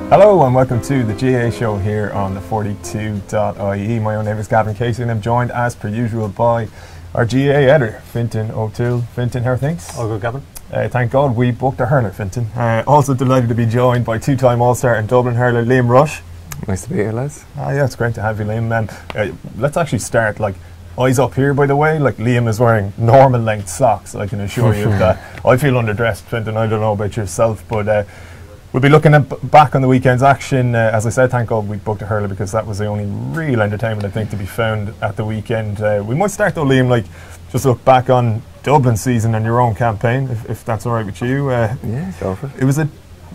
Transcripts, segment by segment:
Hello and welcome to the GAA Show here on the 42.ie. My own name is Gavan Casey and I'm joined as per usual by our GAA editor, Fintan O'Toole. Fintan, how are things? All good, Gavan. Thank God we booked a hurler, Fintan. Also delighted to be joined by two-time All-Star and Dublin hurler Liam Rushe. Nice to be here, lads. Yeah, it's great to have you, Liam. Let's actually start, eyes up here, by the way. Liam is wearing normal length socks, I can assure you of that. I feel underdressed, Fintan, I don't know about yourself, but we'll be looking back on the weekend's action. As I said, thank God we booked a hurler because that was the only real entertainment I think to be found at the weekend. We might start though, Liam, just look back on Dublin season and your own campaign, if that's all right with you. Yeah, go for it. It was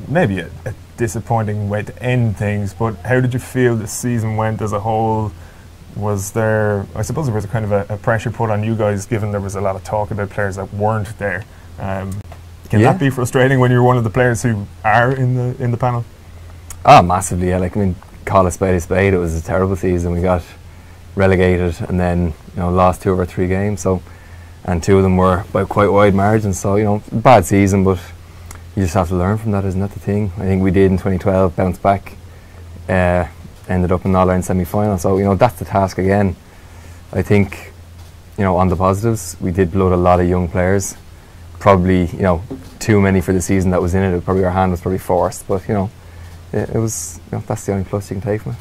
maybe a disappointing way to end things, but how did you feel the season went as a whole? Was there, I suppose there was a kind of a pressure put on you guys given there was a lot of talk about players that weren't there? Can that be frustrating when you're one of the players who are in the panel? Oh, massively, yeah. Call a spade a spade. It was a terrible season. We got relegated and then lost 2 of our 3 games. And 2 of them were by quite wide margins. So bad season, but you just have to learn from that, isn't that the thing? I think we did in 2012, bounced back, ended up in an All-Ireland semi-final. So that's the task again. I think on the positives, we did bloat a lot of young players. Probably too many for the season that was in it. Probably our hand was probably forced, but it was that's the only plus you can take from it.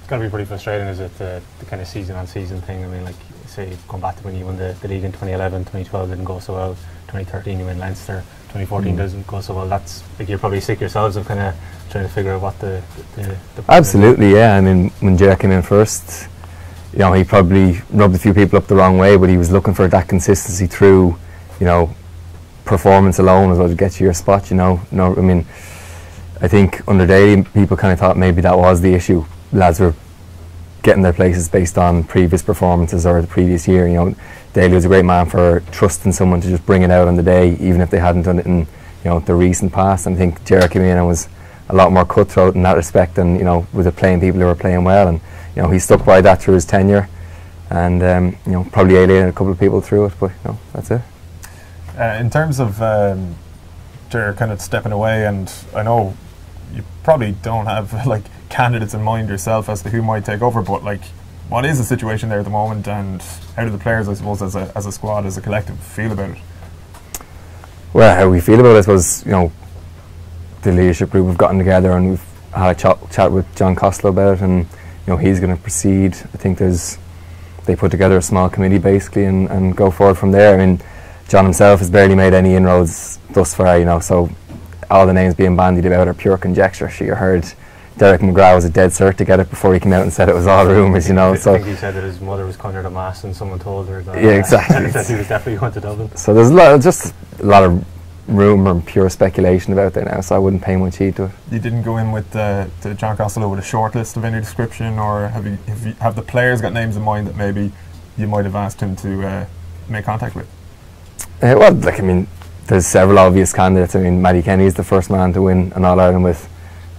It's got to be pretty frustrating, is it, the kind of season on season thing? Say going back to when you won the league in 2011, 2012 didn't go so well, 2013 you win Leinster, 2014 doesn't go so well. That's you're probably sick yourselves of kind of trying to figure out what the absolutely, yeah. When Ger came in first, he probably rubbed a few people up the wrong way, but he was looking for that consistency through performance alone as well to get you your spot. I think under Daly people kind of thought maybe that was the issue. Lads were getting their places based on previous performances or the previous year. Daly was a great man for trusting someone to just bring it out on the day, even if they hadn't done it in the recent past. And I think Ger came in and was a lot more cutthroat in that respect, and with the playing people who were playing well, and he stuck by that through his tenure, and probably alienated a couple of people through it, but that's it. In terms of Ger kind of stepping away, and I know you probably don't have candidates in mind yourself as to who might take over, but what is the situation there at the moment, and how do the players, I suppose, as a squad, as a collective, feel about it? Well, how we feel about it, I suppose, the leadership group have gotten together and we've had a chat with John Costello about it, and he's going to proceed. I think they put together a small committee basically and go forward from there. John himself has barely made any inroads thus far, so all the names being bandied about are pure conjecture. You heard Derek McGrath was a dead cert to get it before he came out and said it was all rumours, I think he said that his mother was conjured a mass and someone told her that, yeah, exactly. that he was definitely going to Dublin. So there's just a lot of rumour and pure speculation about there now, so I wouldn't pay much heed to it. You didn't go in with to John Costello with a short list of any description, or have the players got names in mind that maybe you might have asked him to make contact with? Well, there's several obvious candidates. Matty Kenny is the first man to win an All-Ireland with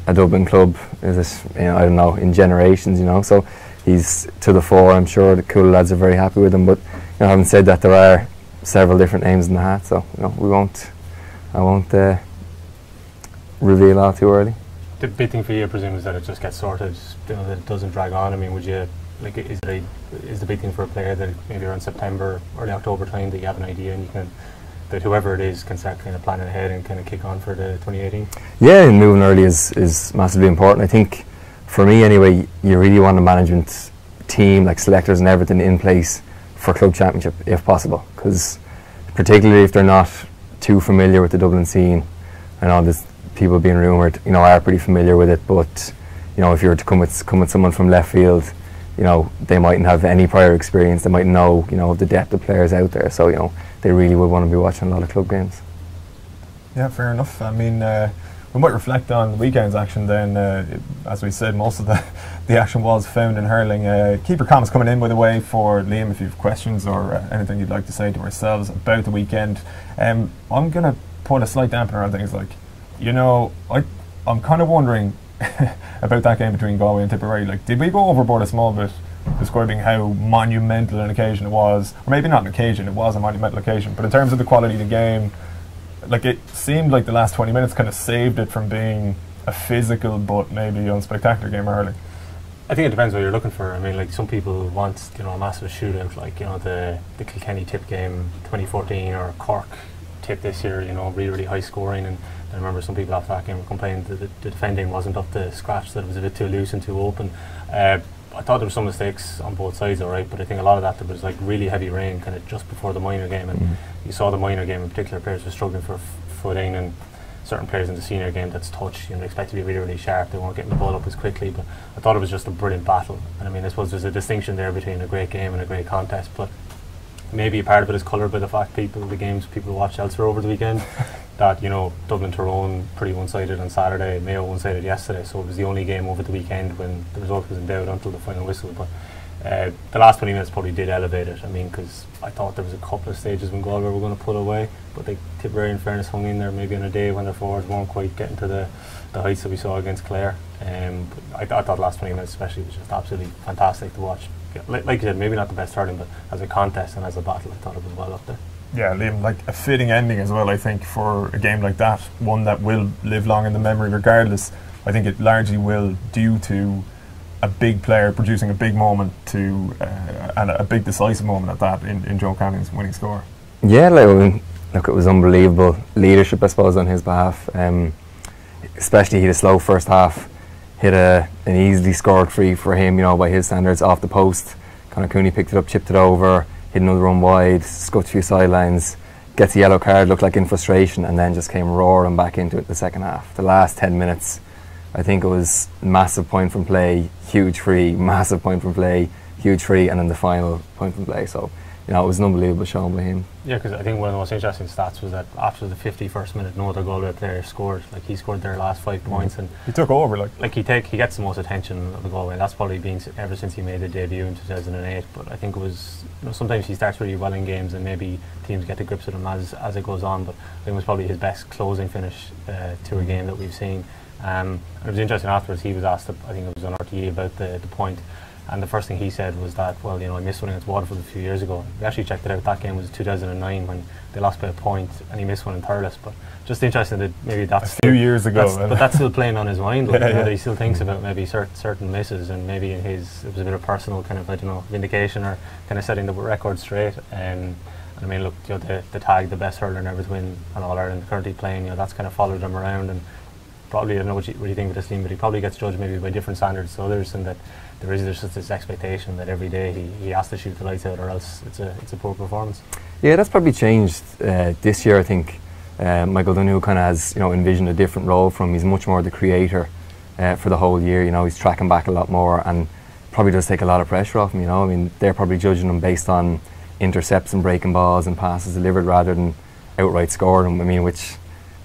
a Dublin club. Is it, I don't know, in generations, so he's to the fore. I'm sure the cool lads are very happy with him, but having said that, there are several different names in the hat, so I won't reveal all too early. The big thing for you, I presume, is that it just gets sorted, that it doesn't drag on. Would you is the big thing for a player that maybe around September, early October time, that you have an idea and you can, that whoever it is can start kind of planning ahead and kind of kick on for the 2018? Yeah, and moving early is massively important. I think for me anyway, you really want a management team, selectors and everything in place for club championship if possible, because particularly if they're not too familiar with the Dublin scene. I know there's people being rumoured are pretty familiar with it, but if you were to come with someone from left field, they mightn't have any prior experience. They might know the depth of players out there, so they really would want to be watching a lot of club games. Yeah, fair enough. We might reflect on the weekend's action then. As we said, most of the action was found in hurling. Keep your comments coming in, by the way, for Liam if you have questions or anything you'd like to say to ourselves about the weekend. I'm going to put a slight dampener on things. I'm kind of wondering about that game between Galway and Tipperary. Did we go overboard a small bit describing how monumental an occasion it was? Or maybe not an occasion, it was a monumental occasion, but in terms of the quality of the game, it seemed like the last 20 minutes kind of saved it from being a physical but maybe unspectacular game of hurling? I think it depends what you're looking for. I mean, like some people want, you know, a massive shootout, like, you know, the Kilkenny tip game 2014 or Cork tip this year, you know, really, really high scoring. And I remember some people after that game were complaining that the defending wasn't up to scratch, that it was a bit too loose and too open. I thought there were some mistakes on both sides, all right, but I think a lot of that, there was like really heavy rain kind of just before the minor game, and you saw the minor game in particular, players were struggling for footing, and certain players in the senior game that's touch, you know, they expect to be really, really sharp, they weren't getting the ball up as quickly. But I thought it was just a brilliant battle, and I mean, I suppose there's a distinction there between a great game and a great contest, but maybe a part of it is coloured by the fact the games people watched elsewhere over the weekend, that, you know, Dublin Tyrone pretty one-sided on Saturday, Mayo one-sided yesterday, so it was the only game over the weekend when the result was in doubt until the final whistle. But the last 20 minutes probably did elevate it. I mean, because I thought there was a couple of stages when Galway were going to pull away, but they, Tipperary in fairness, hung in there maybe on a day when their forwards weren't quite getting to the heights that we saw against Clare. I thought the last 20 minutes especially was just absolutely fantastic to watch. Like you said, maybe not the best hurling, but as a contest and as a battle, I thought it was well up there. Yeah, Liam, like a fitting ending as well, I think, for a game like that, one that will live long in the memory regardless. I think it largely will, due to a big player producing a big moment and a big decisive moment at that in Joe Canning's winning score. Yeah, look, it was unbelievable leadership, I suppose, on his behalf. Especially he had a slow first half, hit an easily scored free for him, you know, by his standards, off the post. Conor Cooney picked it up, chipped it over, hit another run wide, scuffed a few sidelines, gets a yellow card, looked like in frustration, and then just came roaring back into it the second half. The last 10 minutes, I think it was massive point from play, huge free, massive point from play, huge free, and then the final point from play. So, you know, it was an unbelievable show by him. Yeah, because I think one of the most interesting stats was that after the 51st minute, no other Galway player scored. Like, he scored their last 5 points, and he took over. Like he gets the most attention of the Galway. That's probably been ever since he made the debut in 2008. But I think it was, you know, sometimes he starts really well in games, and maybe teams get to grips with him as it goes on. But I think it was probably his best closing finish to a game that we've seen. And it was interesting afterwards. He was asked, I think it was on RTE, about the point. And the first thing he said was that, well, you know, I missed one against Waterford a few years ago. We actually checked it out. That game was 2009 when they lost by a point, and he missed one in Thurles. But just interesting that maybe that's a few years ago. But that's still playing on his mind. Like, that he still thinks about maybe certain misses, and maybe in his, it was a bit of personal kind of, I don't know, vindication, or kind of setting the record straight. And I mean, look, you know, the tag, the best hurler never to win an All-Ireland, currently playing, you know, that's kind of followed him around. And probably, I don't know what you think of this team, but he probably gets judged maybe by different standards to others, and that there is just this expectation that every day he has to shoot the lights out, or else it's a poor performance. Yeah, that's probably changed this year. I think Michael Donoghue kind of has, you know, envisioned a different role from him. He's much more the creator for the whole year. You know, he's tracking back a lot more, and probably does take a lot of pressure off him. You know, I mean, they're probably judging him based on intercepts and breaking balls and passes delivered rather than outright scoring. I mean, which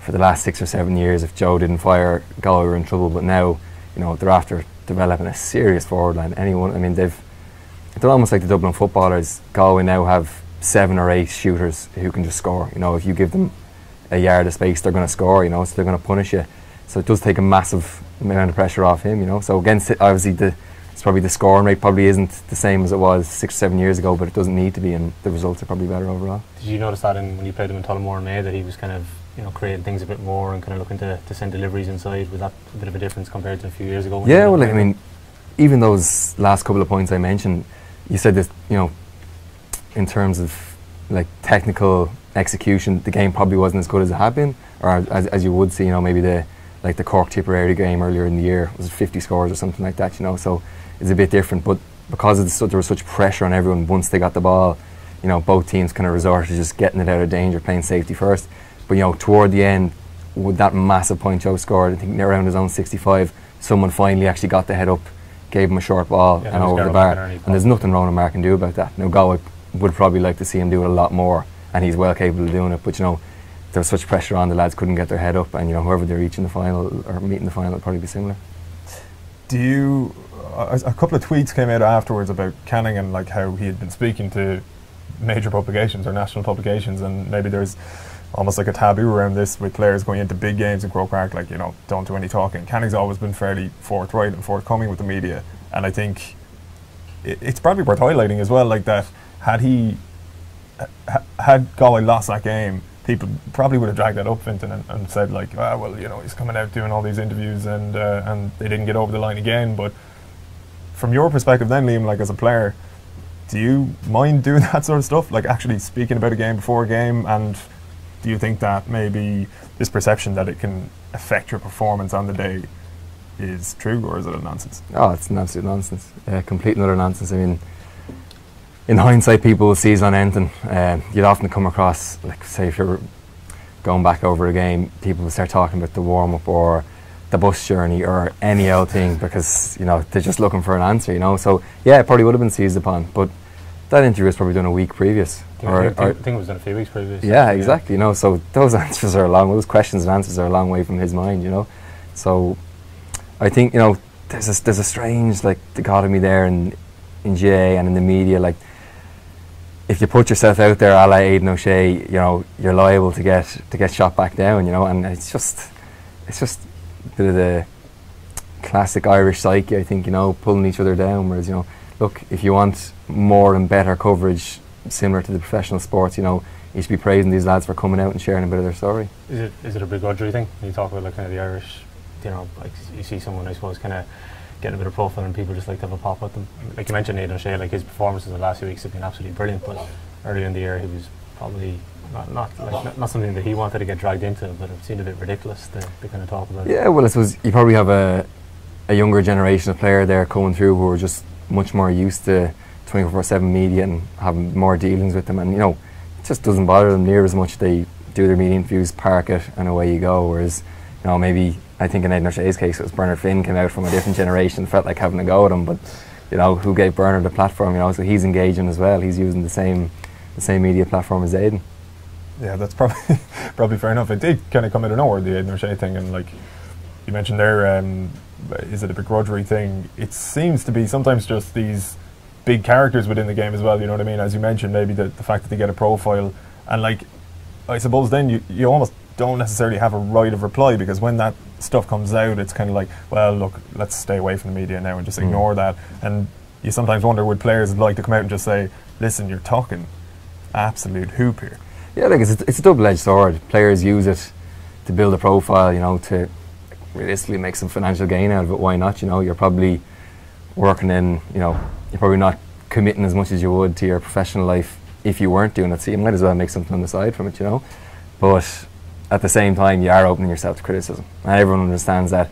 for the last 6 or 7 years, if Joe didn't fire, Galway were in trouble. But now, you know, they're after developing a serious forward line. Anyone, I mean, they're almost like the Dublin footballers. Galway now have 7 or 8 shooters who can just score. You know, if you give them a yard of space, they're going to score. You know, so they're going to punish you. So it does take a massive amount of pressure off him. You know, so against it, obviously it's probably the scoring rate probably isn't the same as it was 6 or 7 years ago, but it doesn't need to be, and the results are probably better overall. Did you notice that when you played him in Tullamore in May, that he was kind of, you know, creating things a bit more and kind of looking to send deliveries inside? Was that a bit of a difference compared to a few years ago? Yeah, well, like, I mean, even those last couple of points I mentioned, you said this, you know, in terms of like technical execution, the game probably wasn't as good as it had been, or as you would see, you know, maybe the Cork Tipperary game earlier in the year was 50 scores or something like that, you know, so it's a bit different. But because there was such pressure on everyone once they got the ball, you know, both teams kind of resorted to just getting it out of danger, playing safety first. But, you know, toward the end, with that massive point Joe scored, I think around his own 65, someone finally actually got the head up, gave him a short ball and over the bar. And there's nothing Ronan Marr can do about that. Now, Galway would probably like to see him do it a lot more, and he's well capable of doing it. But, you know, there was such pressure on, the lads couldn't get their head up, and, you know, whoever they're reaching the final or meeting the final will probably be similar. Do you... a couple of tweets came out afterwards about Canning and like how he had been speaking to major publications or national publications, and maybe there's almost like a taboo around this with players going into big games in Croke Park, like, you know, don't do any talking. Canning's always been fairly forthright and forthcoming with the media, and I think it's probably worth highlighting as well, like that had Galway lost that game, people probably would have dragged that up, Fintan, and said like, ah, well, you know, he's coming out doing all these interviews and they didn't get over the line again. But from your perspective then, Liam, like as a player, do you mind doing that sort of stuff? Like actually speaking about a game before a game, and do you think that maybe this perception that it can affect your performance on the day is true, or is it a nonsense? Oh, it's an absolute nonsense. Complete and utter nonsense. I mean, in hindsight, people will seize on anything. You'd often come across, like, say, if you're going back over a game, people will start talking about the warm-up or the bus journey or any old thing because, you know, they're just looking for an answer, you know. So, yeah, it probably would have been seized upon. But that interview was probably done a week previous. I think it was done a few weeks previous. Yeah, exactly, you know. So those answers are those questions and answers are a long way from his mind, you know. So I think, you know, there's a strange, like, dichotomy there in GAA and in the media, like, if you put yourself out there a la Aidan O'Shea, you know, you're liable to get shot back down, you know, and it's just a bit of the classic Irish psyche, I think, you know, pulling each other down, whereas, you know, look, if you want more and better coverage similar to the professional sports, you know, you should be praising these lads for coming out and sharing a bit of their story. Is it a begrudgery thing? When you talk about like kind of the Irish, you know, like you see someone, I suppose, kind of getting a bit of profile and people just like to have a pop at them. Like you mentioned Aidan O'Shea, like his performances the last few weeks have been absolutely brilliant, but earlier in the year he was probably not something that he wanted to get dragged into, but it seemed a bit ridiculous to kind of talk about. Yeah, well, I suppose you probably have a younger generation of player there coming through who are just much more used to 24/7 media and having more dealings with them, and, you know, it just doesn't bother them near as much. They do their media interviews, park it, and away you go. Whereas, you know, maybe I think in Aidan O'Shea's case it was Bernard Finn came out from a different generation, felt like having a go at him, but, you know, who gave Bernard the platform, you know, so he's engaging as well. He's using the same media platform as Aidan. Yeah, that's probably fair enough. It did kind of come out of nowhere, the Aidan O'Shea thing, and like you mentioned there, is it a begrudgery thing? It seems to be sometimes just these big characters within the game as well, you know what I mean? As you mentioned, maybe the fact that they get a profile, and like, I suppose then you almost don't necessarily have a right of reply, because when that stuff comes out, it's kind of like, well, look, let's stay away from the media now and just ignore that. And you sometimes wonder, would players like to come out and just say, listen, you're talking absolute hoop here? Yeah, like it's a double-edged sword. Players use it to build a profile, you know, to realistically make some financial gain out of it. Why not? You know, you're probably working in, you know, you're probably not committing as much as you would to your professional life if you weren't doing it. So you might as well make something on the side from it, you know. But at the same time, you are opening yourself to criticism, and everyone understands that.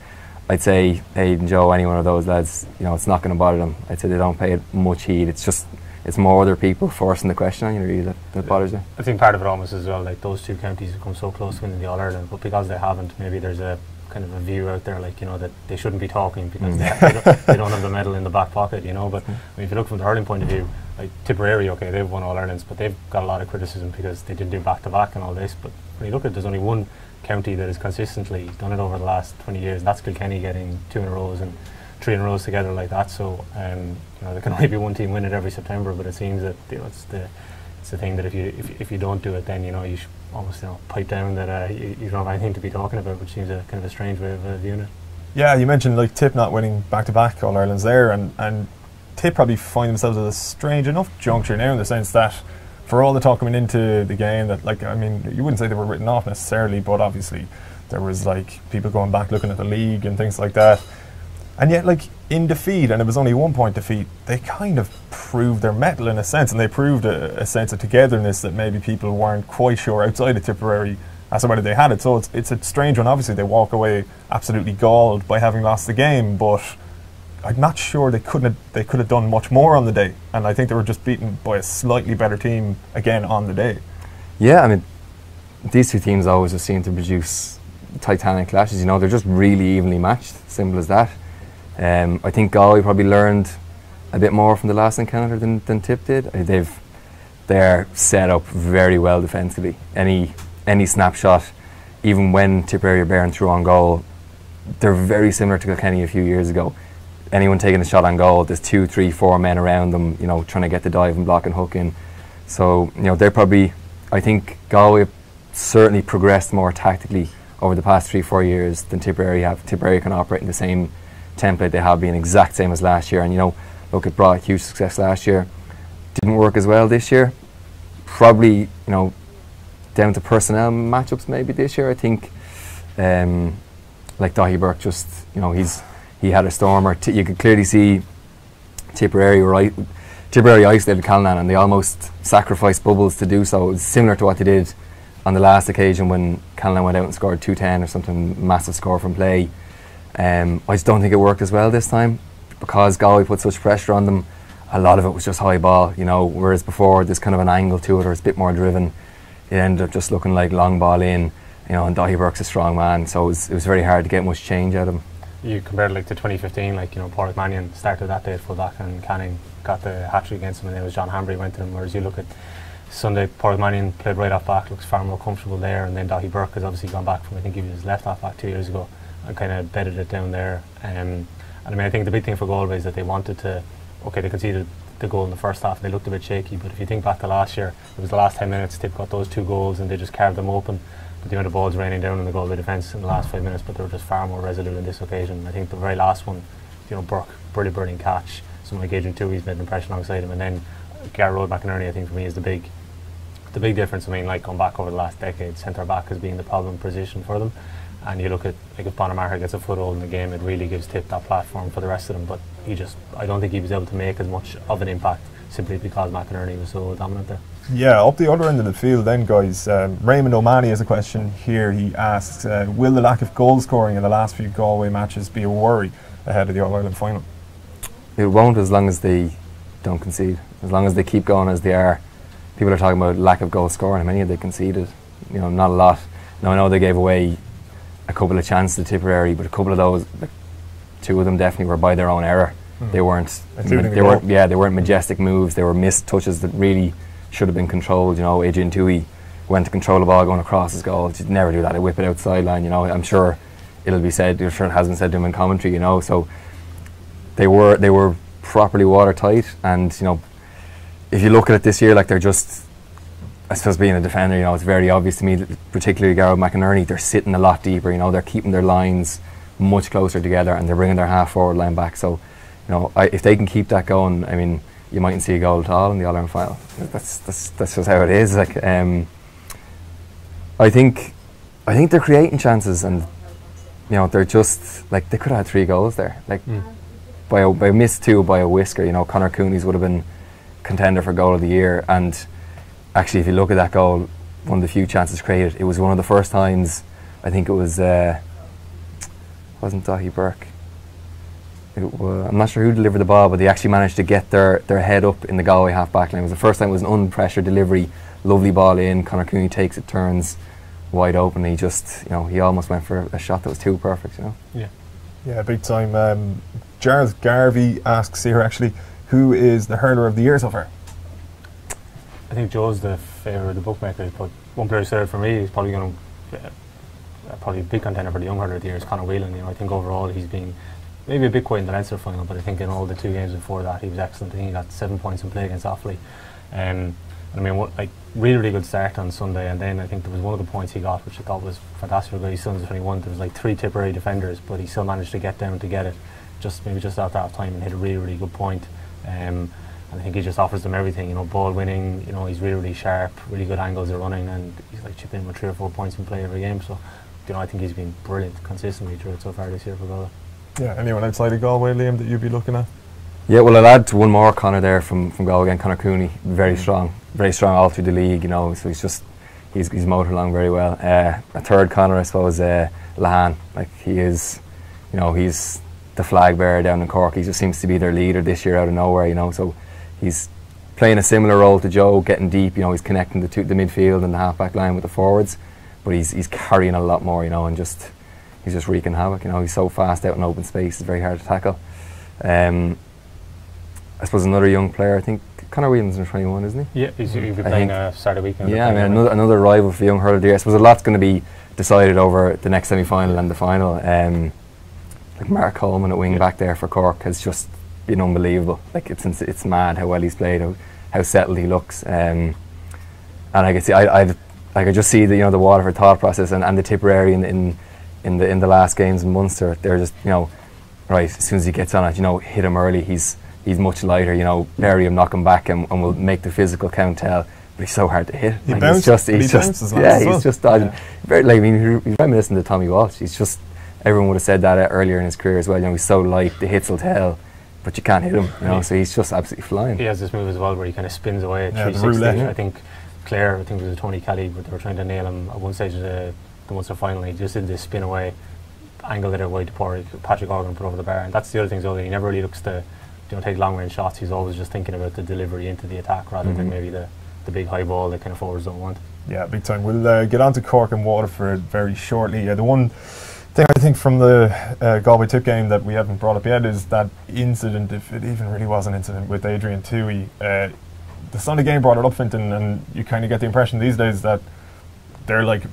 I'd say Aidan, Joe, any one of those lads, you know, it's not going to bother them. I'd say they don't pay it much heed. It's more other people forcing the question on you, really, that bothers you. I think part of it almost as well, like those two counties have come so close to winning the All-Ireland, but because they haven't, maybe there's a kind of a view out there, like, you know, that they shouldn't be talking because they don't have the medal in the back pocket, you know. But I mean, if you look from the hurling point of view, like Tipperary, okay, they've won All-Irelands, but they've got a lot of criticism because they didn't do back-to-back and all this. But when you look at it, there's only one county that has consistently done it over the last 20 years, and that's Kilkenny, getting 2 in a row and 3 in a row together like that. So you know, there can only be one team win it every September, but it seems that, you know, it's the thing that if you don't do it, then, you know, you should almost, you know, pipe down that you don't have anything to be talking about, which seems a kind of a strange way of viewing it. Yeah, you mentioned like Tip not winning back-to-back All-Irelands there, and Tip probably find themselves at a strange enough juncture now, in the sense that for all the talk coming into the game, that, like, I mean, you wouldn't say they were written off necessarily, but obviously there was like people going back looking at the league and things like that. And yet, like, in defeat, and it was only 1 point defeat, they kind of proved their mettle in a sense, and they proved a sense of togetherness that maybe people weren't quite sure outside of Tipperary as to whether they had it. So it's a strange one. Obviously, they walk away absolutely galled by having lost the game, but I'm not sure they could have done much more on the day. And I think they were just beaten by a slightly better team again on the day. Yeah, I mean, these two teams always just seem to produce titanic clashes. You know, they're just really evenly matched. Simple as that. I think Galway probably learned a bit more from the last encounter than Tip did. They're set up very well defensively. Any snapshot, even when Tipperary are bearing through on goal, they're very similar to Kilkenny a few years ago. Anyone taking a shot on goal, there's 2, 3, 4 men around them, you know, trying to get the dive and block and hook in. So, you know, they're probably, I think Galway have certainly progressed more tactically over the past 3, 4 years than Tipperary have. Tipperary can operate in the same template they have been, exact same as last year, and, you know, look, it brought huge success last year. Didn't work as well this year. Probably, you know, down to personnel matchups maybe this year. I think like Daithí Burke, just he had a stormer. You could clearly see Tipperary isolated Callanan, and they almost sacrificed bubbles to do so. It was similar to what they did on the last occasion when Callanan went out and scored 210 or something, massive score from play. I just don't think it worked as well this time because Galway put such pressure on them. A lot of it was just high ball, whereas before there's kind of an angle to it, or it's a bit more driven. It ended up just looking like long ball in, and Daithí Burke's a strong man, so it was very hard to get much change out of him. You compared to 2015, Pádraig Mannion started that day at full back and Canning got the hat-trick against him, and then it was John Hambury went to him, whereas you look at Sunday, Pádraig Mannion played right off back, looks far more comfortable there, and then Daithí Burke has obviously gone back from, I think he was left off back 2 years ago, and kind of bedded it down there. And I think the big thing for Galway is that they wanted to, they conceded the goal in the first half and they looked a bit shaky, but if you think back to last year, it was the last 10 minutes Tip got those 2 goals and they just carved them open, but the amount of balls raining down in the Galway defence in the last 5 minutes, but they were just far more resolute in this occasion. I think the very last one, Burke, brilliant catch, someone engaging too, he's made an impression alongside him, and then Garrod McInerney I think for me is the big difference. Going back over the last decade, centre back has been the problem position for them, and you look at if Bonamara gets a foothold in the game, it really gives Tip that platform for the rest of them, but I don't think he was able to make as much of an impact simply because McInerney was so dominant there. Yeah, up the other end of the field then, guys, Raymond O'Mahony has a question here. He asks, will the lack of goal scoring in the last few Galway matches be a worry ahead of the All-Ireland final? It won't, as long as they don't concede, as long as they keep going as they are. People are talking about lack of goal scoring. How many have they conceded? Not a lot. Now I know they gave away a couple of chances to Tipperary, but a couple of those, 2 of them definitely were by their own error. They weren't majestic moves. They were missed touches that really should have been controlled. Adrian Toohey went to control the ball going across his goal. He'd never do that. He'd whip it out sideline. I'm sure it'll be said. I'm sure it has been said to him in commentary. So they were properly watertight. And if you look at it this year, they're just, I suppose being a defender, it's very obvious to me that particularly Garrod McInerney, they're sitting a lot deeper. They're keeping their lines much closer together and they're bringing their half forward line back. So if they can keep that going, you mightn't see a goal at all in the All-Ireland final. That's just how it is. I think they're creating chances, and they're just they could have had 3 goals there. By a miss 2 by a whisker. Conor Cooney's would have been contender for goal of the year, and actually, if you look at that goal, one of the few chances created, it was one of the first times. I think it was wasn't Daithí Burke. I'm not sure who delivered the ball, but they actually managed to get their head up in the Galway half back line. It was the first time it was an unpressured delivery, lovely ball in. Conor Cooney takes it, turns wide open. He just, he almost went for a shot that was too perfect. Yeah, big time. Jareth Garvey asks here actually, who is the hurler of the year so far? I think Joe's the favourite of the bookmakers, but one player said for me, he's probably going to probably a big contender for the young hurler of the year is Conor Whelan. I think overall he's been maybe a bit quiet in the Leinster final, but I think in all the 2 games before that he was excellent. I think he got 7 points in play against Offaly. Really good start on Sunday, and then I think there was one of the points he got which I thought was fantastic. He's still under 21. There was 3 Tipperary defenders, but he still managed to get down to get it just after half time and hit a really good point. And I think he just offers them everything, ball winning, he's really sharp, really good angles of running, and he's chipping in with 3 or 4 points in play every game. So I think he's been brilliant consistently through it so far this year for Galway. Yeah, anyone outside of Galway, Liam, that you'd be looking at? Yeah, well, I'll add one more Conor there from Galway again, Conor Cooney, very strong all through the league, so he's motored along very well. A third Conor, I suppose, Lehane, he is, he's the flag bearer down in Cork. He just seems to be their leader this year out of nowhere, so he's playing a similar role to Joe, getting deep, he's connecting the midfield and the half-back line with the forwards, but he's carrying a lot more, and just he's just wreaking havoc. He's so fast out in open space, it's very hard to tackle. I suppose another young player, I think Conor Whelan's in 21, isn't he? Yeah, he'll be playing Saturday weekend. Yeah, another rival for young hurler of the year. I suppose a lot's going to be decided over the next semi-final and the final. Mark Coleman at wing back there for Cork has just been unbelievable. It's mad how well he's played, how settled he looks. And I can see, I just see the the Waterford thought process and the Tipperary in the last games in Munster. They're just right, as soon as he gets on it, hit him early. He's much lighter. Bury him, knock him back, and will make the physical count tell. but he's so hard to hit. He like, bounces, he's just yeah, he's just dodging. Very, like, I mean, he's reminiscent of Tommy Walsh. He's just, everyone would have said that earlier in his career as well. You know, he's so light, the hits will tell, but you can't hit him. You know, so he's just absolutely flying. He has this move as well where he kind of spins away at 360. I think Clare, I think it was Tony Kelly, but they were trying to nail him at one stage of the Munster final. He just did this spin away, angled it wide to Patrick Organ put over the bar, and that's the other thing as well. He never really looks to take long range shots. He's always just thinking about the delivery into the attack rather than maybe the big high ball that kind of forwards don't want. Yeah, big time. We'll get on to Cork and Waterford very shortly. The one thing I think from the Galway Tip game that we haven't brought up yet is that incident, if it even really was an incident, with Adrian Toohey. The Sunday game brought it up, Fintan, and you kind of get the impression these days that they're like,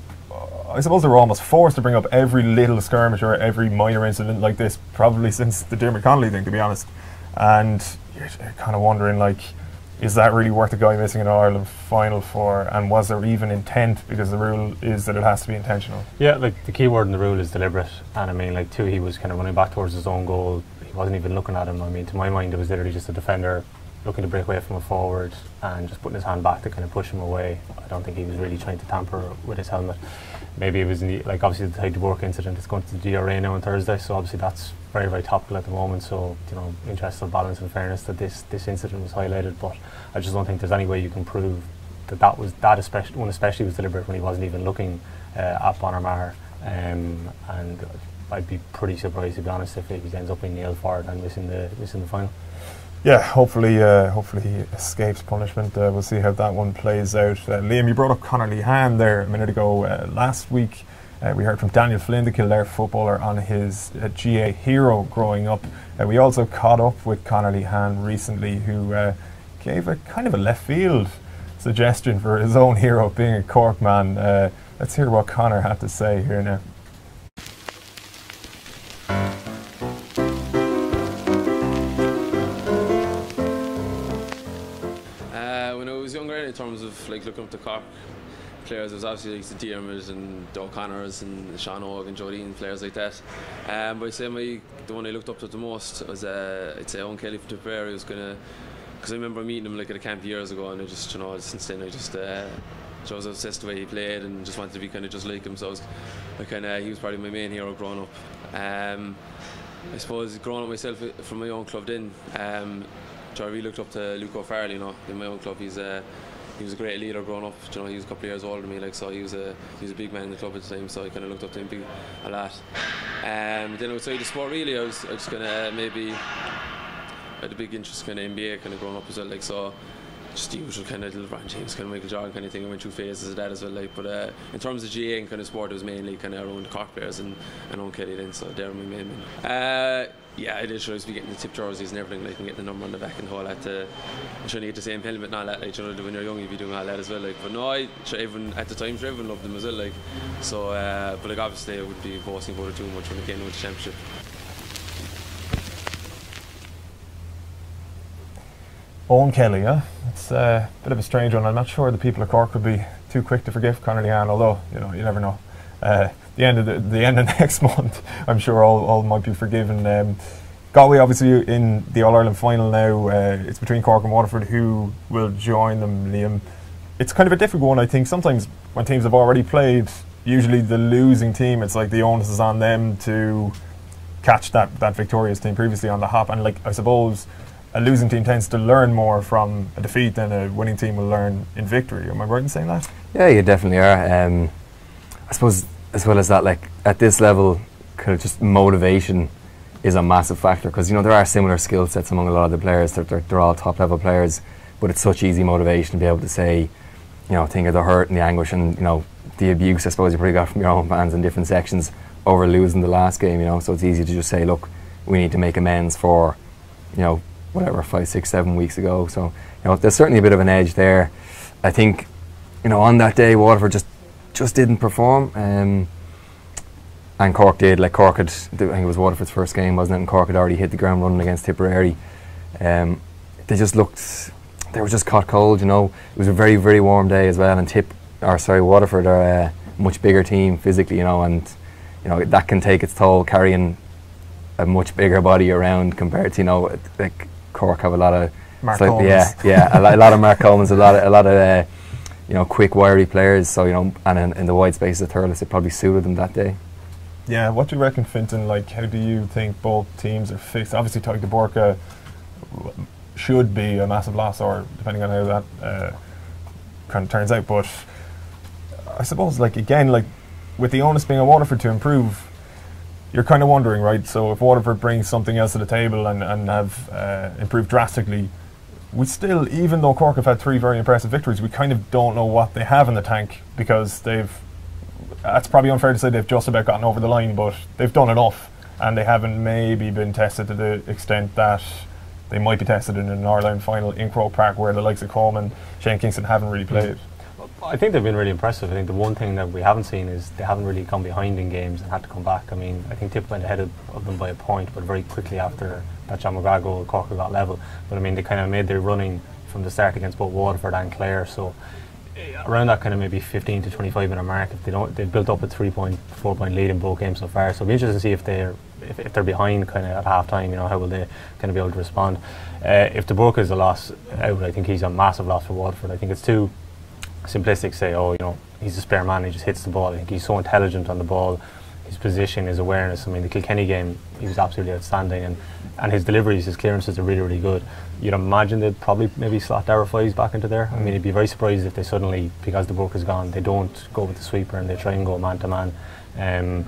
I suppose they were almost forced to bring up every little skirmish or every minor incident like this, probably since the Dermot Connolly thing, to be honest. And you're kind of wondering, like, is that really worth a guy missing an Ireland final for? And was there even intent? Because the rule is that it has to be intentional. Yeah, like the key word in the rule is deliberate. And I mean, like, Toohey was kind of running back towards his own goal. He wasn't even looking at him. I mean, to my mind, it was literally just a defender looking to break away from a forward and just putting his hand back to kind of push him away. I don't think he was really trying to tamper with his helmet. Maybe it was like, obviously the Tide Work incident is going to the GRA now on Thursday, so obviously that's very, very topical at the moment. So, you know, interest of balance and fairness that this incident was highlighted, but I just don't think there's any way you can prove that especially was deliberate when he wasn't even looking at Bonner. And I'd be pretty surprised, to be honest, if he ends up being nailed for it and missing the final. Yeah, hopefully he escapes punishment. We'll see how that one plays out. Liam, you brought up Conor Lehan there a minute ago. Last week we heard from Daniel Flynn, the Kildare footballer, on his GAA hero growing up. We also caught up with Conor Lehan recently, who gave a kind of a left field suggestion for his own hero being a Cork man. Let's hear what Conor had to say here now. In terms of like looking up to Cork players, there was obviously like the Diarmid and the O'Connors and Sean O'G and Jodine, players like that. But I'd say the one I looked up to the most was I'd say Owen Kelly from Tipperary. Was gonna, because I remember meeting him like at a camp years ago, and I just, you know, since then I just was obsessed with the way he played and just wanted to be kind of just like him. So he was probably my main hero growing up. I suppose growing up myself from my own club then, I really looked up to Luke O'Farrell, you know, in my own club. He was a great leader growing up. You know, he was a couple of years older than me, like, so he was a big man in the club at the time. So I kind of looked up to him a lot. Then outside the sport, really, I was just kind of maybe had a big interest in kind of NBA, kind of growing up as well, like, so just the usual kind of LeBron James, kind of Michael Jordan kind of thing. I went through phases of that as well, like. But in terms of GAA and kind of sport, it was mainly kind of around Cork players and Owen Kelly then. So they're my main men. Yeah, I did try to be getting the tip jerseys and everything, like, and getting the number on the back and all that. And trying to get the same helmet and all that, like, you know, when you're young, you'd be doing all that as well, like. But no, at the time, everyone loved them as well, like. So, but like, obviously, I wouldn't be boasting about it too much when it came to the championship. Owen Kelly, yeah, it's a bit of a strange one. I'm not sure the people of Cork would be too quick to forgive Conor Lehan, although, you know, you never know. The end of next month, I'm sure all might be forgiven. Galway obviously in the All Ireland final now. It's between Cork and Waterford. Who will join them, Liam? It's kind of a difficult one, I think. Sometimes when teams have already played, usually the losing team, it's like the onus is on them to catch that victorious team previously on the hop. And like, I suppose a losing team tends to learn more from a defeat than a winning team will learn in victory. Am I right in saying that? Yeah, you definitely are. I suppose, as well as that, like, at this level, kind of just motivation is a massive factor, because, you know, there are similar skill sets among a lot of the players. They're all top level players, but it's such easy motivation to be able to say, you know, think of the hurt and the anguish and, you know, the abuse I suppose you probably got from your own fans in different sections over losing the last game, you know. So it's easy to just say, look, we need to make amends for, you know, whatever, 5, 6, 7 weeks ago. So, you know, there's certainly a bit of an edge there. I think, you know, on that day Waterford just didn't perform, and Cork did. Like, Cork had, I think it was Waterford's first game, wasn't it? And Cork had already hit the ground running against Tipperary. They were just caught cold, you know. It was a very, very warm day as well, and Waterford are a much bigger team physically, you know, and, you know, that can take its toll carrying a much bigger body around compared to, you know, like, Cork have a lot of Mark Coleman's. a lot of Mark Coleman's, a lot of quick, wiry players. So and in the wide spaces of Thurles, it probably suited them that day. Yeah, what do you reckon, Fintan? Like, how do you think both teams are fixed? Obviously, Tadhg de Búrca should be a massive loss, or depending on how that kind of turns out. But I suppose, like, again, like with the onus being on Waterford to improve, you're kind of wondering, right? So if Waterford brings something else to the table and have improved drastically, we still, even though Cork have had 3 very impressive victories, we kind of don't know what they have in the tank, because that's probably unfair to say they've just about gotten over the line, but they've done enough, and they haven't maybe been tested to the extent that they might be tested in an All-Ireland final in Croke Park, where the likes of Coleman, Shane Kingston haven't really played. I think they've been really impressive. I think the one thing that we haven't seen is they haven't really come behind in games and had to come back. I mean, I think Tip went ahead of them by a point, but very quickly after that John McGrath goal, Cork got level. But I mean, they kind of made their running from the start against both Waterford and Clare. So around that kind of maybe 15 to 25 minute mark, if they've built up a 3.4 point lead in both games so far. So it'll be interesting to see if they're behind kind of at half time, how will they kind of be able to respond. If de Búrca is a loss out, I think he's a massive loss for Waterford. I think it's too simplistic to say, he's a spare man, he just hits the ball. I think he's so intelligent on the ball, his position, his awareness. I mean, the Kilkenny game, he was absolutely outstanding, and his deliveries, his clearances are really, really good. You'd imagine they'd probably maybe slot Darragh Fives back into there. I mean, I'd be very surprised if they suddenly, because de Búrca's gone, they don't go with the sweeper and they try and go man to man. And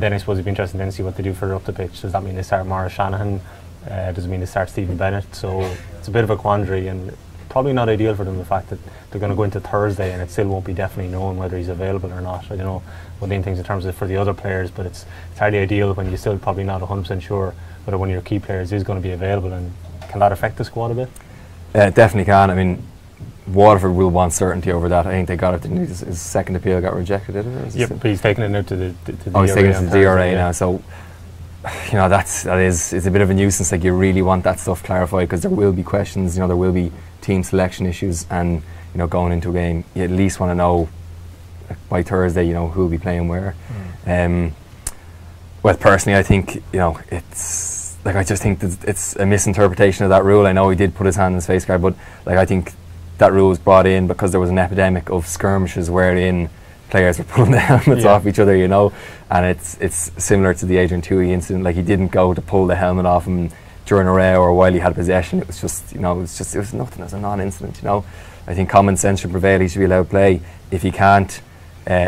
then I suppose it'd be interesting then to see what they do further up the pitch. Does that mean they start Maurice Shanahan? Does it mean they start Stephen Bennett? So it's a bit of a quandary, and probably not ideal for them, the fact that they're going to go into Thursday and it still won't be definitely known whether he's available or not. I don't know what Liam thinks in terms of for the other players, but it's hardly ideal when you're still probably not 100% sure whether one of your key players is going to be available. And can that affect the squad a bit? It definitely can. I mean, Waterford will want certainty over that. I think they got it. His second appeal got rejected, didn't it? Yeah, but he's taking it now to the DRA. He's taking it to the DRA now. So it's a bit of a nuisance. Like, you really want that stuff clarified, because there will be questions. There will be team selection issues, and going into a game, you at least want to know by Thursday, who will be playing where. Well, personally, I think it's like, I just think that it's a misinterpretation of that rule. I know he did put his hand in his face guard, but like, I think that rule was brought in because there was an epidemic of skirmishes wherein players were pulling the helmets off each other, and it's similar to the Adrian Toohey incident. Like, he didn't go to pull the helmet off him during a row or while he had possession. It was just, it was nothing. It was a non-incident. I think common sense should prevail. He should be allowed to play. If he can't,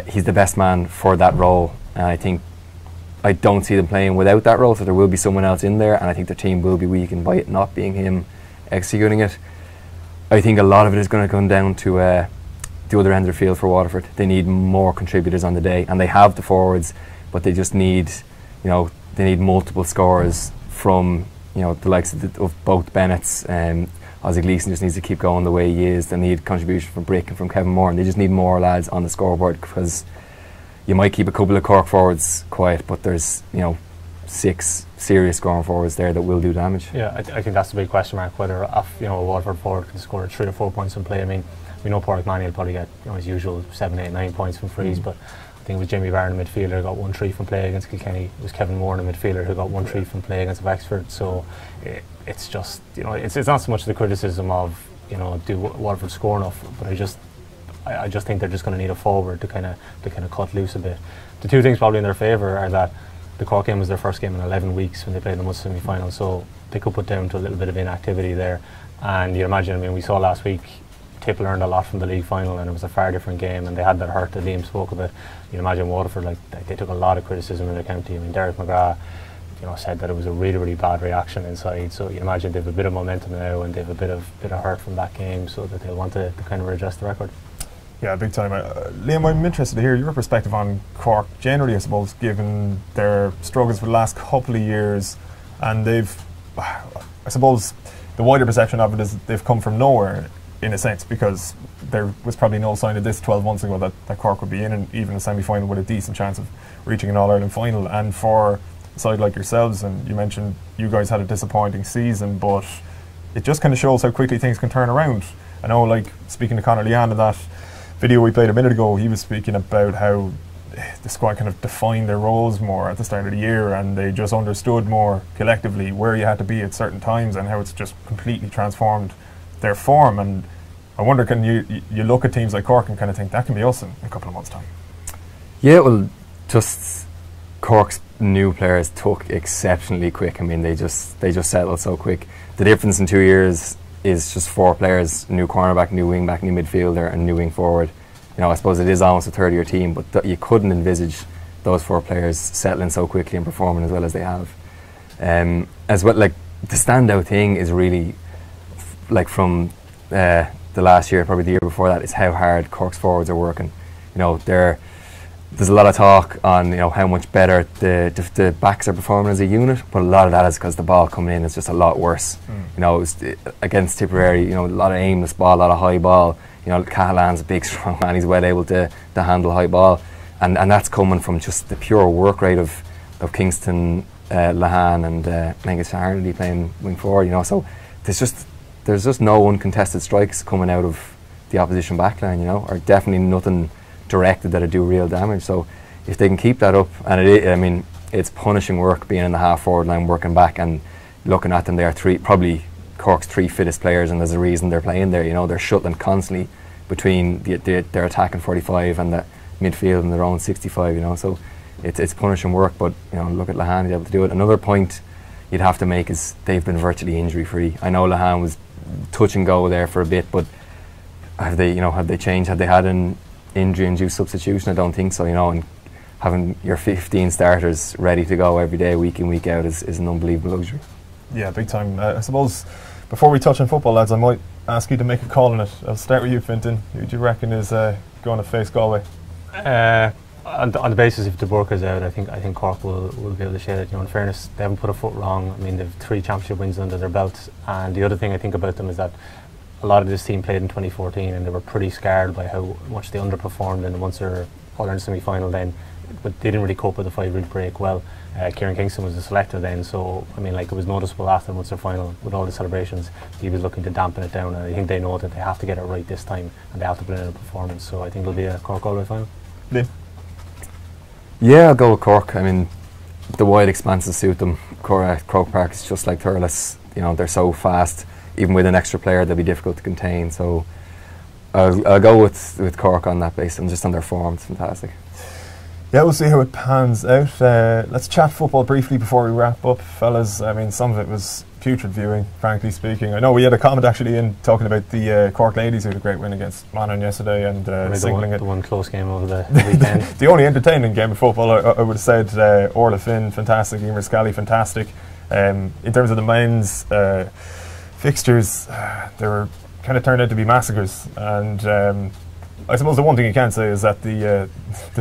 he's the best man for that role, and I don't see them playing without that role, so there will be someone else in there, and I think the team will be weakened by it not being him executing it. I think a lot of it is going to come down to the other end of the field for Waterford. They need more contributors on the day, and they have the forwards, but they just need, they need multiple scorers from, the likes of both Bennett's. Ozzy Gleeson just needs to keep going the way he is. They need contribution from Brick and from Kevin Moore, and they just need more lads on the scoreboard, because you might keep a couple of Cork forwards quiet, but there's 6 serious scoring forwards there that will do damage. Yeah, I think that's the big question mark, whether a Waterford forward can score 3 or 4 points in play. I mean, we know Pádraig Manny will probably get his usual 7, 8, 9 points from frees, but I think it was Jamie Barron, the midfielder, who got 1-3 from play against Kilkenny. It was Kevin Moore, the midfielder, who got 1-3 from play against Wexford. So it's just, it's not so much the criticism of, do Waterford score enough, but I just think they're just going to need a forward to kind of cut loose a bit. The two things probably in their favour are that the Cork game was their first game in 11 weeks when they played the Munster semi-final, so they could put down to a little bit of inactivity there. And you imagine, we saw last week Tip learned a lot from the league final, and it was a far different game, and they had that hurt that Liam spoke about. You imagine Waterford, they took a lot of criticism in the county. Derek McGrath said that it was a really, really bad reaction inside, so you imagine they have a bit of momentum now, and they have a bit of hurt from that game, so that they'll want to kind of adjust the record. Yeah, big time. Liam, I'm interested to hear your perspective on Cork generally, I suppose, given their struggles for the last couple of years, and I suppose the wider perception of it is that they've come from nowhere, in a sense, because there was probably no sign of this 12 months ago that Cork would be in, and even a semi-final with a decent chance of reaching an All-Ireland final. And for a side like yourselves, and you mentioned you guys had a disappointing season, but it just kind of shows how quickly things can turn around. I know, speaking to Conor Leanne in that video we played a minute ago, he was speaking about how the squad kind of defined their roles more at the start of the year, and they just understood more collectively where you had to be at certain times, and how it's just completely transformed their form. And I wonder, can you look at teams like Cork and kind of think that can be us in a couple of months' time? Yeah, well, just Cork's new players took exceptionally quick. I mean, they just settled so quick. The difference in 2 years is just 4 players: new cornerback, new wing back, new midfielder, and new wing forward. You know, I suppose it is almost a third-year team, but you couldn't envisage those 4 players settling so quickly and performing as well as they have. As well, like, the standout thing is really, like, from the last year, probably the year before that, is how hard Cork's forwards are working. You know, there's a lot of talk on, you know, how much better the backs are performing as a unit, but a lot of that is because the ball coming in is just a lot worse. You know, against Tipperary, you know, a lot of aimless ball, a lot of high ball. You know, Cahallan's a big, strong man. He's well able to handle high ball, and that's coming from just the pure work rate of Kingston, Lahan, and Mengus Harnedy playing wing forward. You know, so there's just no uncontested strikes coming out of the opposition backline. You know, or definitely nothing directed that'll do real damage. So if they can keep that up, and I mean, it's punishing work being in the half forward line, working back, and looking at them, they are probably Cork's 3 fittest players, and there's a reason they're playing there. You know, they're shuttling constantly between their attacking 45 and the midfield and their own 65. You know, so it's punishing work. But you know, look at Lahan, he's able to do it. Another point you'd have to make is they've been virtually injury free. I know Lahan was touch and go there for a bit, but have they changed? Have they had an injury-induced substitution? I don't think so. You know, and having your 15 starters ready to go every day, week in, week out, is an unbelievable luxury. Yeah, big time. I suppose before we touch on football, lads, I might ask you to make a call on it. I'll start with you, Fintan. Who do you reckon is going to face Galway? On the basis if De Burke's out, I think Cork will be able to share it. You know, in fairness, they haven't put a foot wrong. I mean, they've 3 championship wins under their belt, and the other thing I think about them is that a lot of this team played in 2014, and they were pretty scarred by how much they underperformed in the Munster All-Ireland semi-final then, but they didn't really cope with the 5-week break well. Kieran Kingston was the selector then, so I mean, like, it was noticeable after the Munster final with all the celebrations. He was looking to dampen it down, and I think they know that they have to get it right this time, and they have to put in a performance. So I think it'll be a Cork-Galway final. Liam? Yeah, I'll go with Cork. I mean, the wide expanses suit them. Croke Park is just like Thurles. You know, they're so fast. Even with an extra player, they'll be difficult to contain. So I'll go with Cork on that basis, and just on their form. It's fantastic. Yeah, we'll see how it pans out. Let's chat football briefly before we wrap up, fellas. I mean, some of it was putrid viewing, frankly speaking. I know we had a comment actually in talking about the Cork ladies who had a great win against Manon yesterday, and singling the one close game over the weekend. The only entertaining game of football, I would have said. Orla Finn, fantastic. Emer Scally, fantastic. In terms of the men's fixtures, they were kind of turned out to be massacres, and I suppose the one thing you can say is that the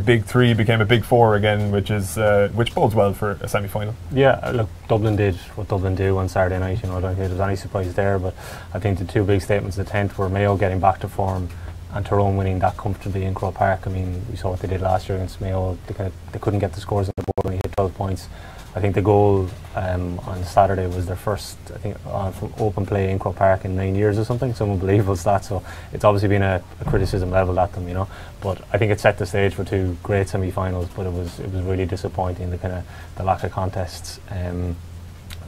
big 3 became a big 4 again, which bodes well for a semi-final. Yeah, look, Dublin did what Dublin do on Saturday night. You know, I don't think there's any surprise there, but I think the 2 big statements of the tent were Mayo getting back to form and Tyrone winning that comfortably in Croke Park. I mean, we saw what they did last year against Mayo. They couldn't get the scores on the board when he hit 12 points. I think the goal on Saturday was their first, I think, from open play in Croke Park in 9 years or something. Some unbelievable stats. So it's obviously been a criticism levelled at them, you know. But I think it set the stage for 2 great semi-finals. But it was really disappointing, the lack of contests. And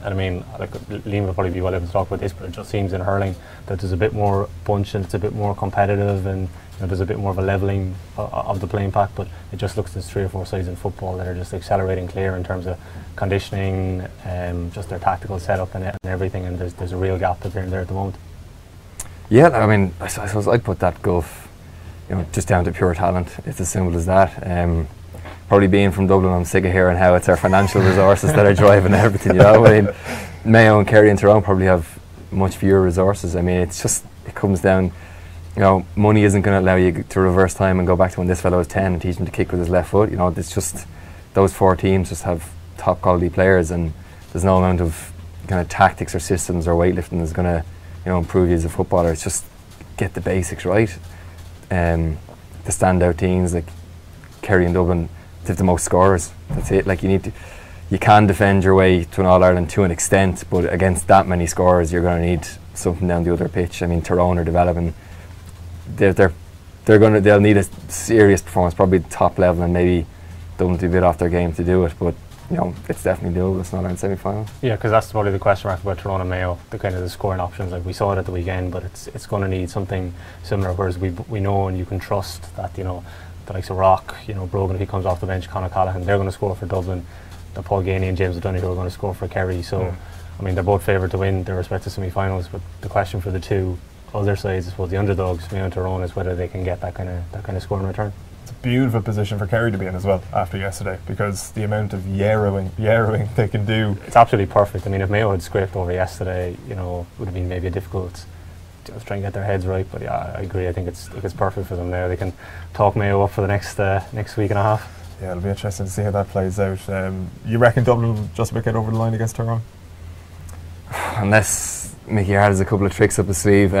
I mean, like, Liam will probably be well able to talk about this, but it just seems in hurling that there's a bit more punch and it's a bit more competitive, and you know, there's a bit more of a levelling of the playing pack. But it just looks there's 3 or 4 sides in football that are just accelerating clear in terms of conditioning, just their tactical setup and everything. And there's a real gap there at the moment. Yeah, I mean, I suppose I'd put that gulf, you know, just down to pure talent. It's as simple as that. Probably being from Dublin, I'm sick of hearing how it's our financial resources that are driving everything, you know. I mean, Mayo and Kerry and Tyrone probably have much fewer resources. I mean, it comes down, you know, money isn't going to allow you to reverse time and go back to when this fellow was 10 and teach him to kick with his left foot. You know, it's just, those 4 teams just have top quality players, and there's no amount of kind of tactics or systems or weightlifting that's going to, you know, improve you as a footballer. It's just get the basics right. The standout teams like Kerry and Dublin, they have the most scorers. That's it. Like, you can defend your way to an All-Ireland to an extent, but against that many scorers, you're going to need something down the other pitch. I mean, Tyrone are developing. They'll need a serious performance, probably top level, and maybe Dublin to be a bit off their game to do it. But you know, it's definitely doable. It's not in semi-final. Yeah, because that's probably the question mark about Tyrone and Mayo, the kind of the scoring options. Like we saw it at the weekend, but it's going to need something similar. Whereas we know and you can trust that, you know, the likes of Rock, you know, Brogan if he comes off the bench, Conor Callaghan, they're going to score for Dublin. The Paul Ganey and James O'Donoghue are going to score for Kerry. So, I mean, they're both favoured to win their respective semi-finals. But the question for the two other sides, I suppose, the underdogs, Mayo and Tyrone, is whether they can get that kind of scoring return. It's a beautiful position for Kerry to be in as well after yesterday, because the amount of yarrowing they can do. It's absolutely perfect. I mean, if Mayo had scraped over yesterday, you know, it would have been maybe a difficult to try and get their heads right. But yeah, I agree. I think it's perfect for them there. They can talk Mayo up for the next week and a half. Yeah, it'll be interesting to see how that plays out. You reckon Dublin will just about get over the line against Tyrone? Unless Mickey Hart has a couple of tricks up his sleeve,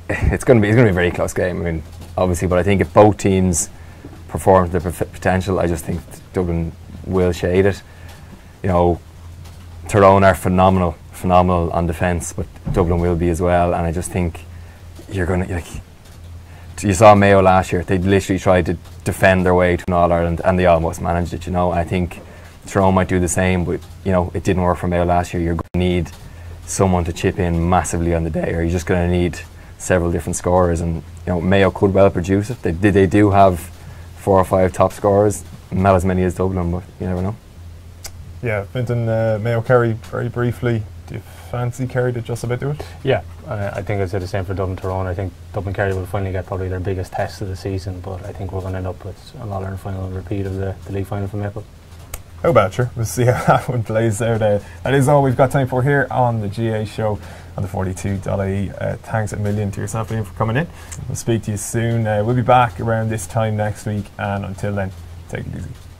it's going to be a very close game. I mean, obviously, but I think if both teams perform to their potential, I just think Dublin will shade it. You know, Tyrone are phenomenal on defence, but Dublin will be as well. And I just think you're going to, like, you saw Mayo last year. They literally tried to defend their way to an All-Ireland, and they almost managed it. You know, and I think Tyrone might do the same, but you know, it didn't work for Mayo last year. You're going to need someone to chip in massively on the day, or you're just going to need several different scorers. And you know, Mayo could well produce it. They do have 4 or 5 top scorers, not as many as Dublin, but you never know. Yeah, Fintan, Mayo Kerry, very briefly. Do you fancy Kerry to just about do it? Yeah, I think I'd say the same for Dublin Tyrone. I think Dublin Kerry will finally get probably their biggest test of the season, but I think we're going to end up with an All-Ireland final and repeat of the league final from April. How about you? We'll see how that one plays out. That is all we've got time for here on the GAA Show on the 42.ie. Thanks a million to yourself, Liam, for coming in. We'll speak to you soon. We'll be back around this time next week, and until then, take it easy.